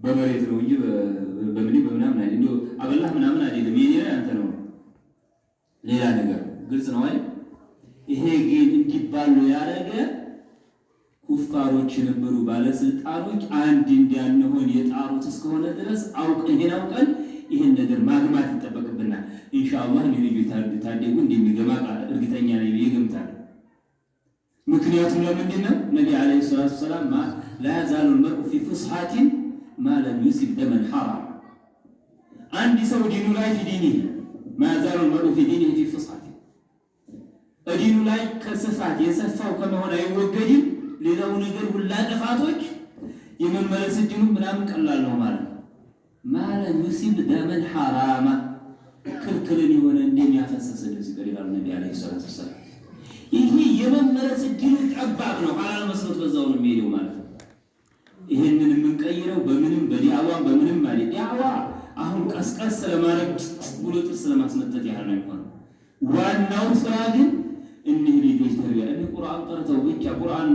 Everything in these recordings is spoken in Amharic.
በመሬት ነው እንጂ በምናምን አይደለም። አበላህ ምናምን አይደለም። የኔ አንተ ነው ሌላ ነገር ግልጽ ነው አይደል? ይሄ ግን እንዲባሉ ያረገ ኩፋሮች የነበሩ ባለስልጣኖች አንድ እንዲያንሆን የጣሩት እስከሆነ ድረስ አውቀን ይሄን ነገር ማግማት ይጠበቅብናል። ኢንሻአላህ ልዩ ታደጉ እንደሚገማ እርግጠኛ ነኝ ይገምታል። ምክንያቱም ለምንድን ነው ነብዩ አለይሂ ሰላቱ ሰላም لا يزال المرء في فسحة ما لم يصب دما حرام አንድ ሰው ዲኑ ላይ ما يزال المرء في دينه في فسحة ዲኑ ላይ ከስፋት የሰፋው ከመሆን አይወገድም። ሌላው ነገር ሁላ ጥፋቶች የመመለስ እድሉ ምናምን ቀላል ነው ማለት ነው። ማለም يصب دما حرام ክልክልን የሆነ እንደሚያፈሰስ እንደዚህ ይላል ነብዩ አለይሂ ሰላቱ ሰላም። ይሄ የመመለስ እድሉ ጠባብ ነው። ሐላል መስሎት በዛው ነው የሚሄደው ማለት ነው። ይሄንን የምንቀይረው በምንም በዲአዋም በምንም ማለት ዲአዋ አሁን ቀስቀስ ለማድረግ ብሎ ጥርስ ለማስመጠጥ ያህል ነው ማለት ዋናው ስራ ግን እነዚህ ልጆች ተርቢያ እነ ቁርአን ቀርተው ብቻ ቁርአን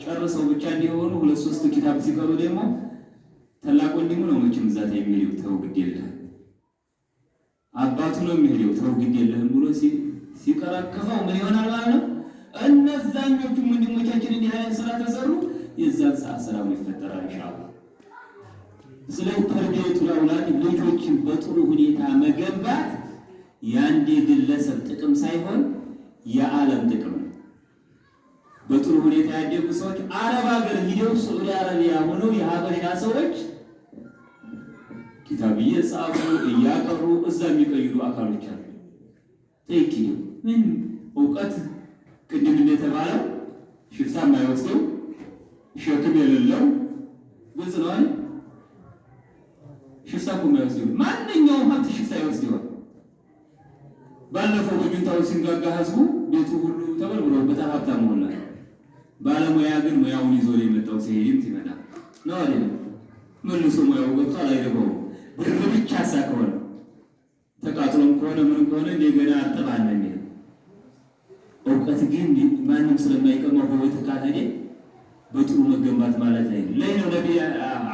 ጨርሰው ብቻ እንዲሆኑ ሁለት ሶስት ኪታብ ሲቀሩ ደግሞ ታላቅ ወንድሙ ነው መቼም ዛታ የሚሄደው ተው ግድ የለህም አባቱ ነው የሚሄደው ተው ግድ የለህም ብሎ ሲቀራከፈው ምን ይሆናል ማለት ነው። እነዛኞቹ ወንድሞቻችን እንዲህ አይነት ስራ ተሰሩ የዛን ሰዓት ሰላም ይፈጠራል ኢንሻአላህ። ስለዚህ ተርቢያቱ ለአውላድ ልጆችን በጥሩ ሁኔታ መገንባት የአንድ ግለሰብ ጥቅም ሳይሆን የዓለም ጥቅም ነው። በጥሩ ሁኔታ ያደጉ ሰዎች አረብ ሀገር ሄደው ሳዑዲ አረቢያ ሆነው የሀበሻ ሰዎች ኪታብ እየጻፉ እያቀሩ እዛ የሚቀይሩ አካሎች አሉ። ጠይቂው ምን እውቀት ቅድም እንደተባለው ሽፍታ የማይወስደው ሸክም የሌለው ግልጽ ነው አይደል? ሽፍታ እኮ የማይወስደው ማንኛውም ሀብት ሽፍታ ይወስደዋል። ባለፈው በጁንታው ሲንጋጋ ህዝቡ ቤቱ ሁሉ ተበልብሎበት ሀብታም ሆነ። ባለሙያ ግን ሙያውን ይዞ ነው የመጣው። ሲሄድም ሲመጣ ነው አይደል? መልሶ ሙያው ገብቷል አይደለም? ብር ብቻ ሳይሆን ተቃጥሎም ከሆነ ምን ከሆነ እንደገና አጥባነኝ። እውቀት ግን ማንም ስለማይቀመው በወት ካታደ በጥሩ መገንባት ማለት ላይ ለይነው ነብዩ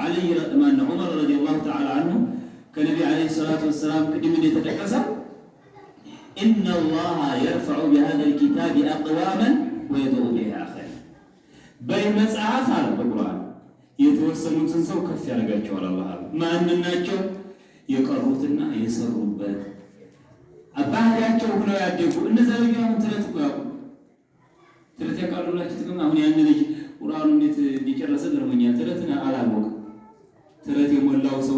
አለይሂ ረህማን ዑመር ረዲየላሁ ተዓላ ዐንሁ ከነብዩ አለይሂ ሰላቱ ወሰላም ቅድም እንደተጠቀሰው إن الله يرفع بهذا الكتاب أقواما ويضع به آخرين በመጽሐፍ አለ በቁርአን የተወሰኑትን ሰው ከፍ ያደርጋቸዋል አላህ ማንናቸው የቀሩትና የሰሩበት አባህሪያቸው ሆነው ያደጉ እነዛ ልጅውን ትረት ያውቁ ትረት ያውቃሉላችሁ ጥቅም አሁን ያን ልጅ ቁርአኑ እንዴት እንዲጨረሰ ገርሞኛል። ትረትን አላወቀ ትረት የሞላው ሰው